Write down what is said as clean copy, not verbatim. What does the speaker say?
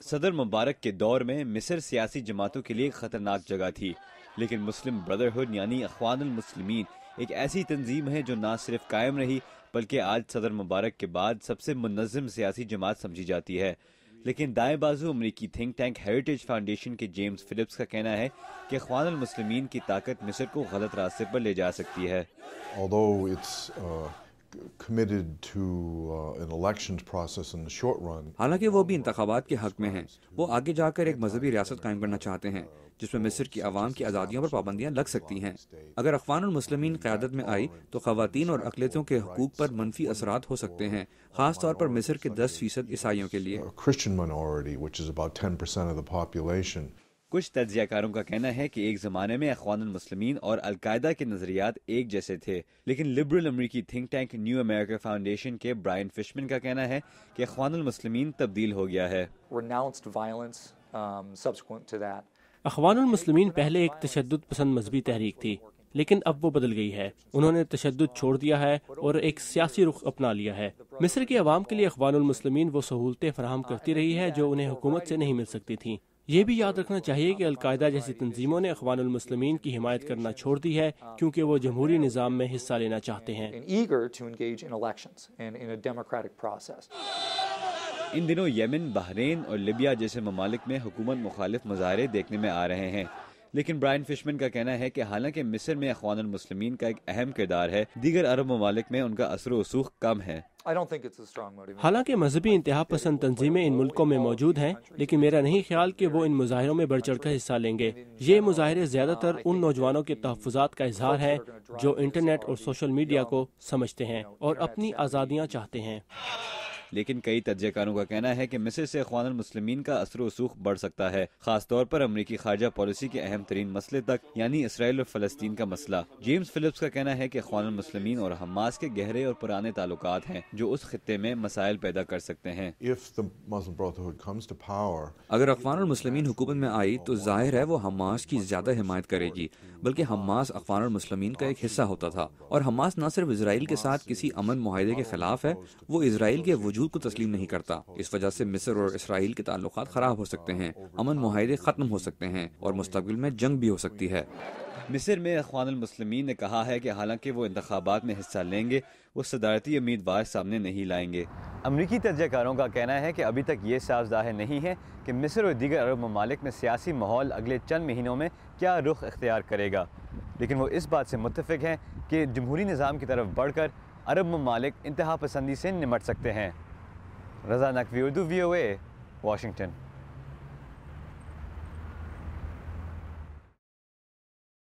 صدر مبارک کے دور میں مصر سیاسی جماعتوں کے لیے ایک خطرناک جگہ تھی، لیکن مسلم بردرہڈ یعنی اخوان المسلمین ایک ایسی تنظیم ہے جو نہ صرف قائم رہی بلکہ آج صدر مبارک کے بعد سب سے منظم سیاسی جماعت سمجھی جاتی ہے۔ لیکن دائیں بازو امریکی تھنک ٹینک ہیریٹیج فاؤنڈیشن کے جیمز فلپس کا کہنا ہے کہ اخوان المسلمین کی طاقت مصر کو غلط راستے پر لے جا سکتی ہے۔ حالانکہ وہ بھی انتخابات کے حق میں ہیں، وہ آگے جا کر ایک مذہبی ریاست قائم کرنا چاہتے ہیں جس میں مصر کی عوام کی آزادیوں پر پابندیاں لگ سکتی ہیں۔ اگر اخوان المسلمین قیادت میں آئی تو خواتین اور اقلیتوں کے حقوق پر منفی اثرات ہو سکتے ہیں، خاص طور پر مصر کے 10% عیسائیوں کے لیے۔ کچھ تجزیہ کاروں کا کہنا ہے کہ ایک زمانے میں اخوان المسلمین اور القاعدہ کے نظریات ایک جیسے تھے، لیکن لبرل امریکی تھنک ٹینک نیو امریکہ فاؤنڈیشن کے برائن فشمن کا کہنا ہے کہ اخوان المسلمین تبدیل ہو گیا ہے۔ اخوان المسلمین پہلے ایک تشدد پسند مذہبی تحریک تھی، لیکن اب وہ بدل گئی ہے۔ انہوں نے تشدد چھوڑ دیا ہے اور ایک سیاسی رخ اپنا لیا ہے۔ مصر کی عوام کے لیے اخوان المسلمین وہ سہولتیں فراہم کرتی رہی ہے جو انہیں حکومت سے نہیں مل سکتی تھیں۔ یہ بھی یاد رکھنا چاہیے کہ القاعدہ جیسی تنظیموں نے اخوان المسلمین کی حمایت کرنا چھوڑ دی ہے کیونکہ وہ جمہوری نظام میں حصہ لینا چاہتے ہیں۔ ان دنوں یمن، بحرین اور لیبیا جیسے ممالک میں حکومت مخالف مظاہرے دیکھنے میں آ رہے ہیں، لیکن برائن فشمن کا کہنا ہے کہ حالانکہ مصر میں اخوان المسلمین کا ایک اہم کردار ہے، دیگر عرب ممالک میں ان کا اثر و رسوخ کم ہے۔ حالانکہ مذہبی انتہا پسند تنظیمیں ان ملکوں میں موجود ہیں، لیکن میرا نہیں خیال کہ وہ ان مظاہروں میں بڑھ چڑھ کر حصہ لیں گے۔ یہ مظاہرے زیادہ تر ان نوجوانوں کے تحفظات کا اظہار ہے جو انٹرنیٹ اور سوشل میڈیا کو سمجھتے ہیں اور اپنی آزادیاں چاہتے ہیں۔ لیکن کئی تجزیہ کاروں کا کہنا ہے کہ مصر سے اخوان المسلمین کا اثر و رسوخ بڑھ سکتا ہے، خاص طور پر امریکی خارجہ پالیسی کے اہم ترین مسئلے تک، یعنی اسرائیل اور فلسطین کا مسئلہ۔ جیمز فلپس کا کہنا ہے کہ اخوان المسلمین اور حماس کے گہرے اور پرانے تعلقات ہیں جو اس خطے میں مسائل پیدا کر سکتے ہیں۔ اگر اخوان المسلمین حکومت میں آئی تو ظاہر ہے وہ حماس کی زیادہ حمایت کرے گی، بلکہ حماس اخوان المسلمین کا ایک حصہ ہوتا تھا، اور حماس نہ صرف اسرائیل کے ساتھ کسی امن معاہدے کے خلاف ہے، وہ اسرائیل کے وجود کو تسلیم نہیں کرتا۔ اس وجہ سے مصر اور اسرائیل کے تعلقات خراب ہو سکتے ہیں، امن معاہدے ختم ہو سکتے ہیں اور مستقبل میں جنگ بھی ہو سکتی ہے۔ مصر میں اخوان المسلمین نے کہا ہے کہ حالانکہ وہ انتخابات میں حصہ لیں گے، وہ صدارتی امیدوار سامنے نہیں لائیں گے۔ امریکی تجزیہ کاروں کا کہنا ہے کہ ابھی تک یہ صاف ظاہر نہیں ہے کہ مصر اور دیگر عرب ممالک میں سیاسی ماحول اگلے چند مہینوں میں کیا رخ اختیار کرے گا، لیکن وہ اس بات سے متفق ہیں کہ جمہوری نظام کی طرف بڑھ کر عرب ممالک انتہا پسندی سے نمٹ سکتے ہیں۔ رضا نقوی، اردو، VOA، واشنگٹن۔